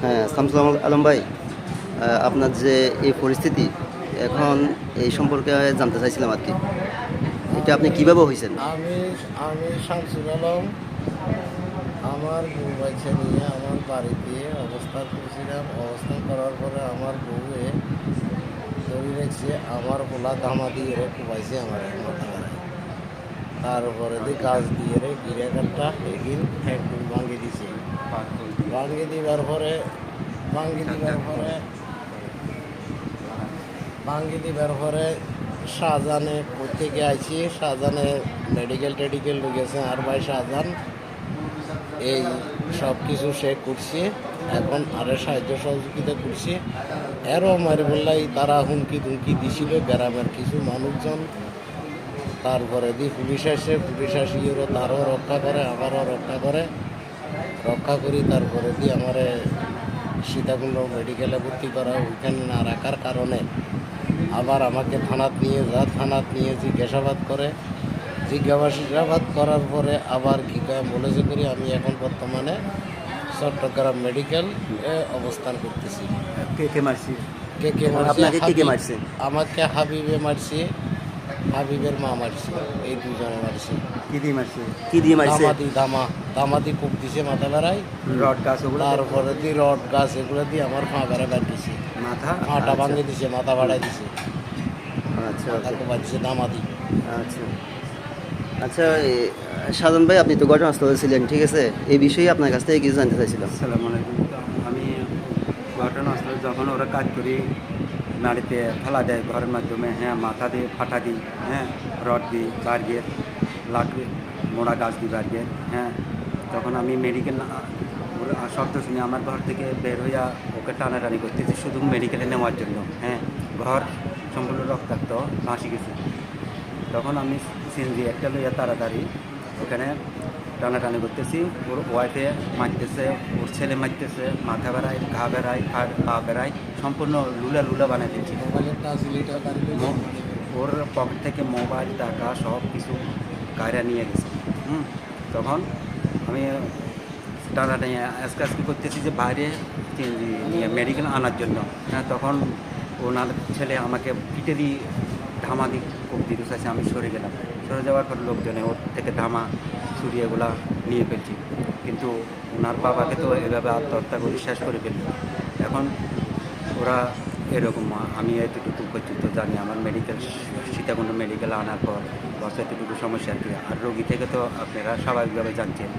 হ্যাঁ, শামসুল আলম ভাই, আপনার যে এই পরিস্থিতি এখন, এই সম্পর্কে জানতে চাইছিলাম আর কি। এটা আপনি আমি কিভাবে হয়েছেন? আমি আমি শামসুল আলম। আমার বউ বাচ্চা নিয়ে আমার বাড়িতে অবস্থান করছিলাম। অবস্থান করার পরে আমার বউয়ে ধরে রেখেছে, আমার পোলা দামাদি এরে কুবাইছে আমার মাথা বেড়ায়। তারপরে দিয়ে গাছ দিয়ে রে গিরে কাঠটা এগিন একদিন ভাঙিয়ে দিছে। ভাঙিয়ে দিবার পরে ভাঙিয়ে দিবার পরে ভাঙিয়ে দিবার পরে শাহজাহানে কোথেকে আইছি, শাহজাহানে মেডিকেল টেডিকেল ঢুকেছে আর ভাই শাহজাহান এই সব কিছু সে করছে। এখন আরে সাহায্য সহযোগিতা করছে। এরও মারি বললাই তারা হুমকি ধুমকি দিছিল গ্রামের কিছু মানুষজন। তারপরে দি পুলিশ আসে, পুলিশ আসিয়েও তারও রক্ষা করে, আমারও রক্ষা করে। রক্ষা করি তারপরে দি আমারে সীতাকুণ্ড মেডিকেলে ভর্তি করা। ওইখানে না রাখার কারণে আবার আমাকে থানাত নিয়ে থানাত নিয়ে জিজ্ঞাসাবাদ করে। জিজ্ঞাসাবাদ করার পরে আবার কী কয় বলেছে করি আমি এখন বর্তমানে চট্টগ্রাম মেডিকেল অবস্থান করতেছি। কে কে মারছি? কে কে মারছে? আপনাকে কে কে মারছে? আমাকে হাবিবে মারছে, হাবিবের মা মারছে, এই দুজনে মারছে। কি দিয়ে মারছে? কি দিয়ে মারছে? দামাদি কূপ দিছে মাথা বেড়ায়। রড গাছ ওগুলো? তারপরে দিয়ে রড গাছ এগুলো দিয়ে আমার পা বেড়া দিছে। মাথা? পাটা ভাঙিয়ে দিছে, মাথা বাড়াই দিছে, আচ্ছা মাথা আচ্ছা কোপাচ্ছে দামাদি। আচ্ছা আচ্ছা। সাধন ভাই, আপনি তো ঘটনাস্থলে ছিলেন, ঠিক আছে? এই বিষয়ে আপনার কাছ থেকে কিছু জানতে চাইছিলাম। আসসালামু আলাইকুম। তো আমি ঘটনাস্থলে যখন ওরা কাজ করি নাড়িতে ফেলা দেয় ঘরের মাধ্যমে, হ্যাঁ, মাথা দিয়ে ফাটা দিই, হ্যাঁ, রড দিই, বার্গের লাকড়ি মোড়া গাছ দিই বার্গের, হ্যাঁ। তখন আমি মেডিকেল শব্দ শুনে আমার ঘর থেকে বের হইয়া ওকে টানাটানি করতেছি শুধু মেডিকেলে নেওয়ার জন্য, হ্যাঁ। ঘর সম্পূর্ণ রক্তাক্ত, ফাঁসি গেছি। তখন আমি সিএনজি একটা লইয়া তাড়াতাড়ি ওখানে টানাটানি করতেছি। ওর ওয়াইফে মারতেছে, ওর ছেলে মারতেছে, মাথা বেড়ায়, ঘা বেড়ায়, পা বেড়ায়, সম্পূর্ণ লুলা লুলা বানাই দিচ্ছি। ওর পকেট থেকে মোবাইল, টাকা সব কিছু কায়রা নিয়ে গেছে। তখন আমি টানাটানি আজকে করতেছি যে বাইরে মেডিকেল আনার জন্য, হ্যাঁ। তখন ওনার ছেলে আমাকে পিটে দিয়ে ধামা দিয়ে কোপ দিতে চাইছে। আমি সরে গেলাম। সরে যাওয়ার পর লোকজনে ওর থেকে ধামা ছুরি এগুলা নিয়ে ফেলছি। কিন্তু ওনার বাবাকে তো এভাবে আত্মহত্যা করে শেষ করে ফেলল। এখন ওরা এরকম, আমি এতটুকু পর্যন্ত জানি। আমার মেডিকেল সীতাকুণ্ড মেডিকেল আনার পর বছর এতটুকু সমস্যা আর কি। আর রোগী থেকে তো আপনারা স্বাভাবিকভাবে জানছেন।